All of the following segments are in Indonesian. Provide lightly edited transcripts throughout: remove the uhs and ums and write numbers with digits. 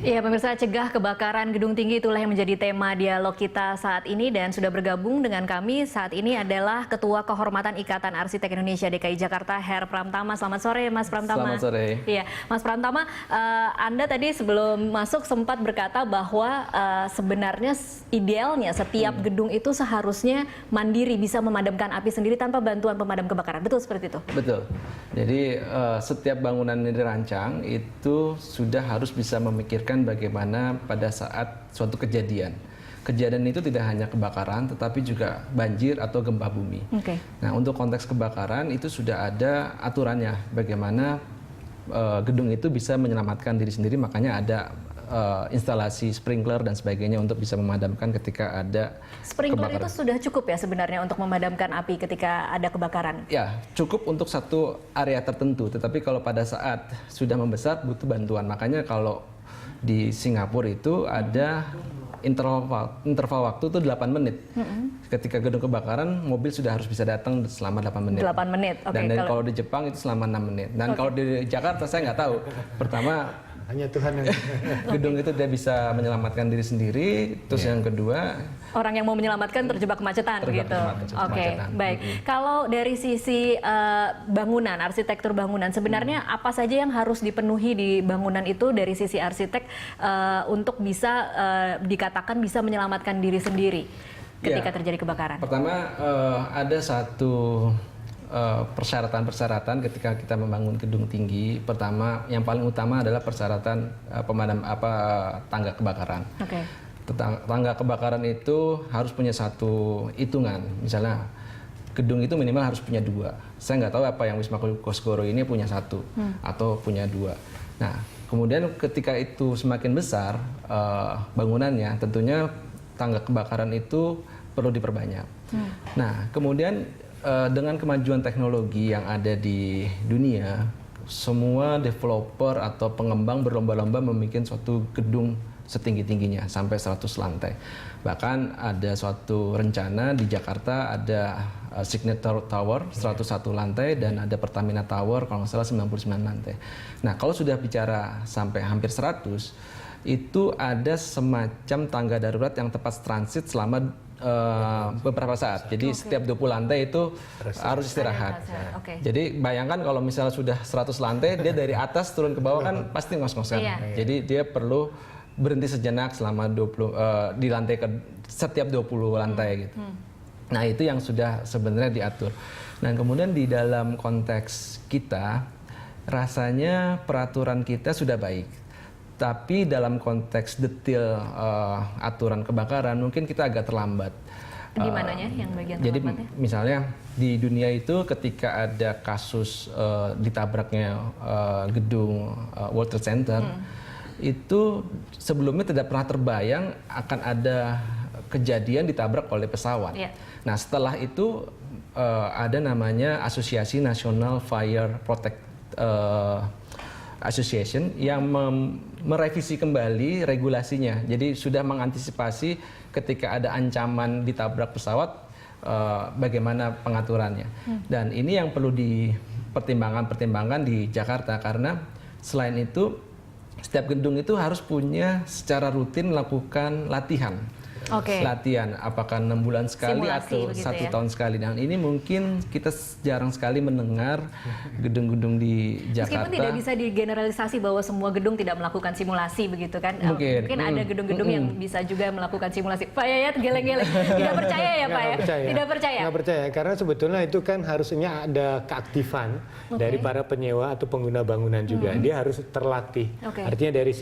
Ya, pemirsa, cegah kebakaran gedung tinggi itulah yang menjadi tema dialog kita saat ini, dan sudah bergabung dengan kami saat ini adalah Ketua Kehormatan Ikatan Arsitek Indonesia DKI Jakarta, Her Pramtama. Selamat sore, Mas Pramtama. Selamat sore. Iya, Mas Pramtama, Anda tadi sebelum masuk sempat berkata bahwa sebenarnya idealnya setiap gedung itu seharusnya mandiri, bisa memadamkan api sendiri tanpa bantuan pemadam kebakaran. Betul seperti itu? Betul. Jadi setiap bangunan yang dirancang itu sudah harus bisa memikirkan bagaimana pada saat suatu kejadian. Kejadian itu tidak hanya kebakaran, tetapi juga banjir atau gempa bumi. Okay. Nah, untuk konteks kebakaran itu sudah ada aturannya, bagaimana gedung itu bisa menyelamatkan diri sendiri, makanya ada instalasi sprinkler dan sebagainya untuk bisa memadamkan ketika ada sprinkler kebakaran. Itu sudah cukup ya sebenarnya untuk memadamkan api ketika ada kebakaran? Ya, cukup untuk satu area tertentu, tetapi kalau pada saat sudah membesar butuh bantuan. Makanya kalau di Singapura itu ada interval waktu itu 8 menit. Ketika gedung kebakaran, mobil sudah harus bisa datang selama 8 menit. 8 menit, oke. Dan kalau di Jepang itu selama 6 menit. Dan kalau di Jakarta saya nggak tahu. Pertama, hanya Tuhan yang gedung itu dia bisa menyelamatkan diri sendiri. Terus yang kedua, orang yang mau menyelamatkan terjebak kemacetan gitu. Oke, baik. Kalau dari sisi bangunan, arsitektur bangunan, sebenarnya apa saja yang harus dipenuhi di bangunan itu dari sisi arsitek untuk bisa dikatakan bisa menyelamatkan diri sendiri ketika terjadi kebakaran? Pertama, ada satu persyaratan-persyaratan ketika kita membangun gedung tinggi. Pertama, yang paling utama adalah persyaratan pemadam tangga kebakaran. Okay. Tangga kebakaran itu harus punya satu hitungan. Misalnya gedung itu minimal harus punya 2. Saya nggak tahu apa yang Wisma Kosgoro ini punya 1 atau punya 2. Nah, kemudian ketika itu semakin besar bangunannya, tentunya tangga kebakaran itu perlu diperbanyak. Nah, kemudian dengan kemajuan teknologi yang ada di dunia, semua developer atau pengembang berlomba-lomba membuat suatu gedung setinggi-tingginya sampai 100 lantai. Bahkan ada suatu rencana di Jakarta ada Signature Tower 101 lantai dan ada Pertamina Tower kalau nggak salah 99 lantai. Nah, kalau sudah bicara sampai hampir 100, itu ada semacam tangga darurat yang tepat transit selama beberapa saat. Jadi setiap 20 lantai itu harus istirahat. Jadi bayangkan kalau misalnya sudah 100 lantai, dia dari atas turun ke bawah kan pasti ngos-ngosan. Jadi dia perlu berhenti sejenak selama 20 di lantai setiap 20 lantai gitu. Nah, itu yang sudah sebenarnya diatur. Nah, kemudian di dalam konteks kita rasanya peraturan kita sudah baik. Tapi dalam konteks detail aturan kebakaran mungkin kita agak terlambat. Di mananya yang bagian terlambatnya? Jadi misalnya di dunia itu ketika ada kasus ditabraknya gedung World Trade Center, itu sebelumnya tidak pernah terbayang akan ada kejadian ditabrak oleh pesawat. Nah, setelah itu ada namanya Asosiasi National Fire Protect Association yang merevisi kembali regulasinya. Jadi sudah mengantisipasi ketika ada ancaman ditabrak pesawat, bagaimana pengaturannya. Dan ini yang perlu dipertimbangkan di Jakarta, karena selain itu setiap gedung itu harus punya secara rutin melakukan latihan. Latihan apakah 6 bulan sekali atau 1 tahun sekali. Dan ini mungkin kita jarang sekali mendengar gedung-gedung di Jakarta. Meskipun tidak bisa digeneralisasi bahwa semua gedung tidak melakukan simulasi begitu kan. Mungkin ada gedung-gedung yang bisa juga melakukan simulasi. Pak Yayat geleng-geleng. Tidak percaya ya Pak ya? Tidak percaya? Nggak percaya, karena sebetulnya itu kan harusnya ada keaktifan dari para penyewa atau pengguna bangunan juga. Dia harus terlatih. Artinya dari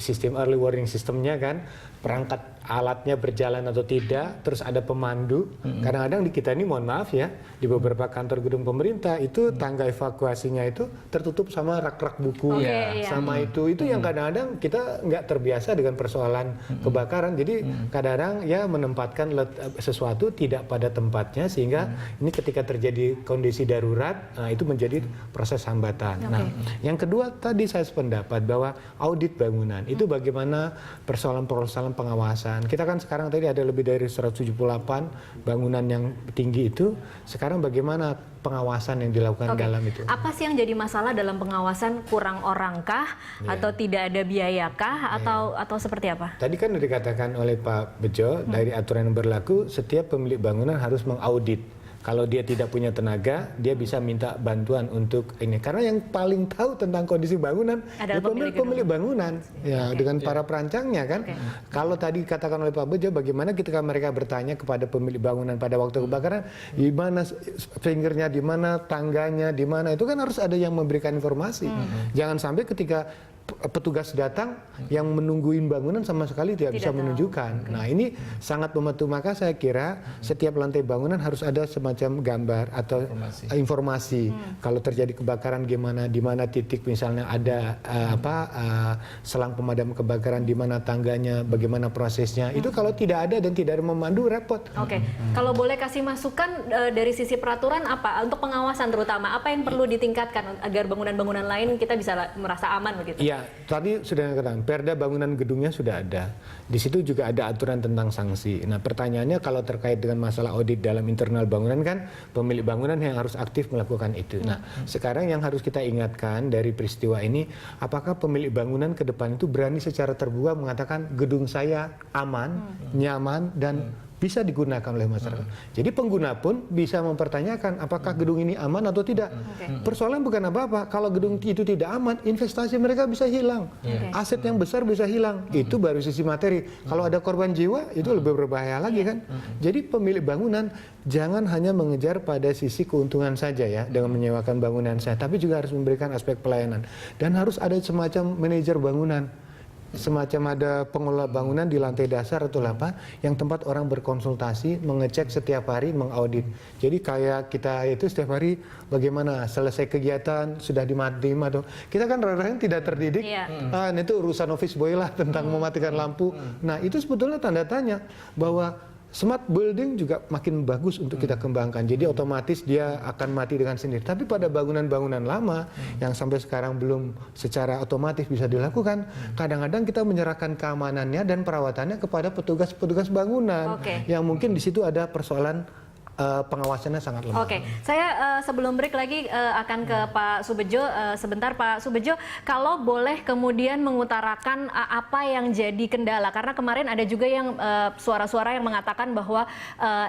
sistem early warning systemnya kan, perangkat alatnya berjalan atau tidak, terus ada pemandu. Kadang-kadang di kita ini, mohon maaf ya, di beberapa kantor gedung pemerintah itu tangga evakuasinya itu tertutup sama rak-rak buku, sama itu yang kadang-kadang kita nggak terbiasa dengan persoalan kebakaran. Jadi kadang-kadang ya menempatkan sesuatu tidak pada tempatnya, sehingga ini ketika terjadi kondisi darurat, itu menjadi proses hambatan. Nah, yang kedua tadi saya sependapat bahwa audit bangunan itu bagaimana persoalan-persoalan pengawasan pengawasan. Kita kan sekarang tadi ada lebih dari 178 bangunan yang tinggi itu. Sekarang bagaimana pengawasan yang dilakukan dalam itu? Apa sih yang jadi masalah dalam pengawasan? Kurang orangkah atau tidak ada biayakah atau seperti apa? Tadi kan dikatakan oleh Pak Bejo dari aturan yang berlaku setiap pemilik bangunan harus mengaudit. Kalau dia tidak punya tenaga, dia bisa minta bantuan untuk ini. Karena yang paling tahu tentang kondisi bangunan adalah pemilik bangunan, ya dengan para perancangnya kan. Kalau tadi katakan oleh Pak Bejo, bagaimana ketika mereka bertanya kepada pemilik bangunan pada waktu kebakaran, di mana fingernya, di mana tangganya, di mana, itu kan harus ada yang memberikan informasi. Jangan sampai ketika petugas datang yang menungguin bangunan sama sekali tidak bisa menunjukkan. Nah ini sangat membantu, maka saya kira setiap lantai bangunan harus ada semacam gambar atau informasi. Kalau terjadi kebakaran gimana, di mana titik misalnya ada selang pemadam kebakaran, di mana tangganya, bagaimana prosesnya. Itu kalau tidak ada dan tidak ada memandu, repot. Kalau boleh kasih masukan dari sisi peraturan apa untuk pengawasan terutama apa yang perlu ditingkatkan agar bangunan-bangunan lain kita bisa merasa aman begitu? Ya, tadi sudah dikatakan, perda bangunan gedungnya sudah ada. Di situ juga ada aturan tentang sanksi. Nah, pertanyaannya kalau terkait dengan masalah audit dalam internal bangunan kan, pemilik bangunan yang harus aktif melakukan itu. Nah, sekarang yang harus kita ingatkan dari peristiwa ini, apakah pemilik bangunan ke depan itu berani secara terbuka mengatakan gedung saya aman, nyaman, dan bisa digunakan oleh masyarakat. Jadi pengguna pun bisa mempertanyakan apakah gedung ini aman atau tidak. Persoalan bukan apa-apa, kalau gedung itu tidak aman, investasi mereka bisa hilang. Aset yang besar bisa hilang. Itu baru sisi materi. Kalau ada korban jiwa, itu lebih berbahaya lagi kan. Jadi pemilik bangunan jangan hanya mengejar pada sisi keuntungan saja ya dengan menyewakan bangunan saya, tapi juga harus memberikan aspek pelayanan. Dan harus ada semacam manajer bangunan. Semacam ada pengelola bangunan di lantai dasar atau apa yang tempat orang berkonsultasi, mengecek setiap hari, mengaudit. Jadi kayak kita itu setiap hari bagaimana selesai kegiatan sudah dimatikan atau kita kan kadang-kadang tidak terdidik. Itu urusan office boy lah tentang mematikan lampu. Nah itu sebetulnya tanda tanya bahwa smart building juga makin bagus untuk kita kembangkan. Jadi otomatis dia akan mati dengan sendiri. Tapi pada bangunan-bangunan lama yang sampai sekarang belum secara otomatis bisa dilakukan, kadang-kadang kita menyerahkan keamanannya dan perawatannya kepada petugas-petugas bangunan. Yang mungkin di situ ada persoalan pengawasannya sangat lemah. Saya sebelum break lagi akan ke Pak Subedjo sebentar. Pak Subedjo, kalau boleh kemudian mengutarakan apa yang jadi kendala, karena kemarin ada juga yang suara-suara yang mengatakan bahwa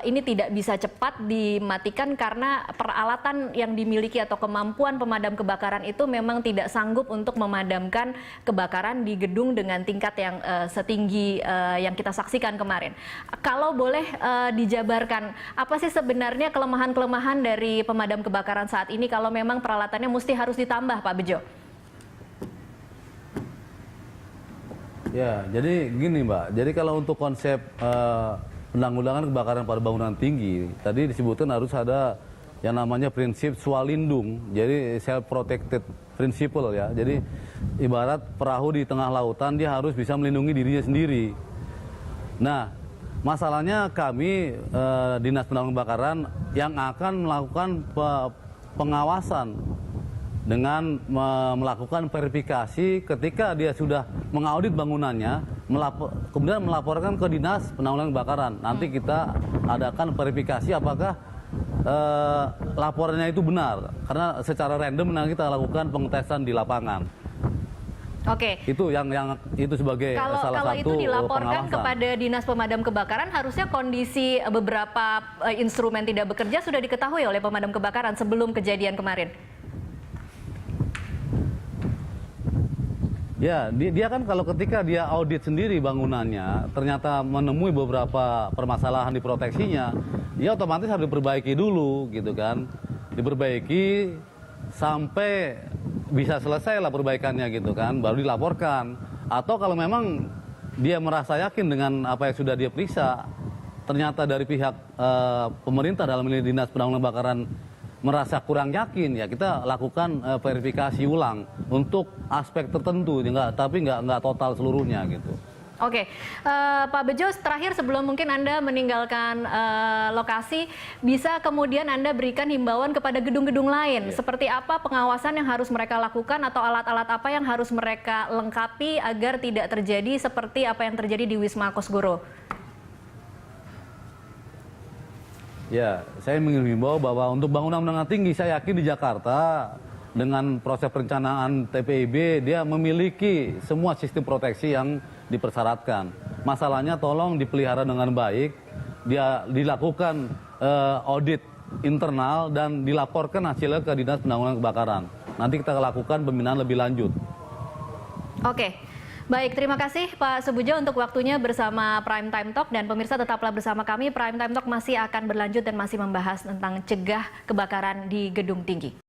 ini tidak bisa cepat dimatikan karena peralatan yang dimiliki atau kemampuan pemadam kebakaran itu memang tidak sanggup untuk memadamkan kebakaran di gedung dengan tingkat yang setinggi yang kita saksikan kemarin. Kalau boleh dijabarkan, apa sih sebenarnya kelemahan-kelemahan dari pemadam kebakaran saat ini kalau memang peralatannya mesti harus ditambah, Pak Bejo? Ya, jadi gini Mbak, jadi kalau untuk konsep penanggulangan kebakaran pada bangunan tinggi, tadi disebutkan harus ada yang namanya prinsip swalindung, jadi self-protected principle ya. Jadi ibarat perahu di tengah lautan, dia harus bisa melindungi dirinya sendiri. Nah, masalahnya kami Dinas Penanggulangan Kebakaran yang akan melakukan pengawasan dengan melakukan verifikasi ketika dia sudah mengaudit bangunannya, kemudian melaporkan ke Dinas Penanggulangan Kebakaran. Nanti kita adakan verifikasi apakah laporannya itu benar, karena secara random kita lakukan pengetesan di lapangan. Itu yang itu sebagai salah kalau satu itu dilaporkan pengawasan kepada Dinas Pemadam Kebakaran, harusnya kondisi beberapa instrumen tidak bekerja sudah diketahui oleh pemadam kebakaran sebelum kejadian kemarin. Ya, dia kan kalau ketika dia audit sendiri bangunannya, ternyata menemui beberapa permasalahan di proteksinya, dia otomatis harus diperbaiki dulu, gitu kan. Diperbaiki sampai bisa selesai lah perbaikannya, gitu kan, baru dilaporkan. Atau kalau memang dia merasa yakin dengan apa yang sudah dia periksa, ternyata dari pihak pemerintah dalam ini Dinas Penanggulangan Kebakaran merasa kurang yakin, ya kita lakukan verifikasi ulang untuk aspek tertentu, tapi nggak total seluruhnya gitu. Oke, Pak Bejo, terakhir sebelum mungkin Anda meninggalkan lokasi, bisa kemudian Anda berikan himbauan kepada gedung-gedung lain. Seperti apa pengawasan yang harus mereka lakukan atau alat-alat apa yang harus mereka lengkapi agar tidak terjadi seperti apa yang terjadi di Wisma Kosgoro? Ya, saya menghimbau bahwa untuk bangunan menengah tinggi, saya yakin di Jakarta dengan proses perencanaan TPIB dia memiliki semua sistem proteksi yang dipersyaratkan. Masalahnya tolong dipelihara dengan baik, dia dilakukan audit internal dan dilaporkan hasilnya ke Dinas Penanggulangan Kebakaran. Nanti kita lakukan pembinaan lebih lanjut. Oke. Baik, terima kasih Pak Subujo untuk waktunya bersama Prime Time Talk, dan pemirsa tetaplah bersama kami. Prime Time Talk masih akan berlanjut dan masih membahas tentang cegah kebakaran di gedung tinggi.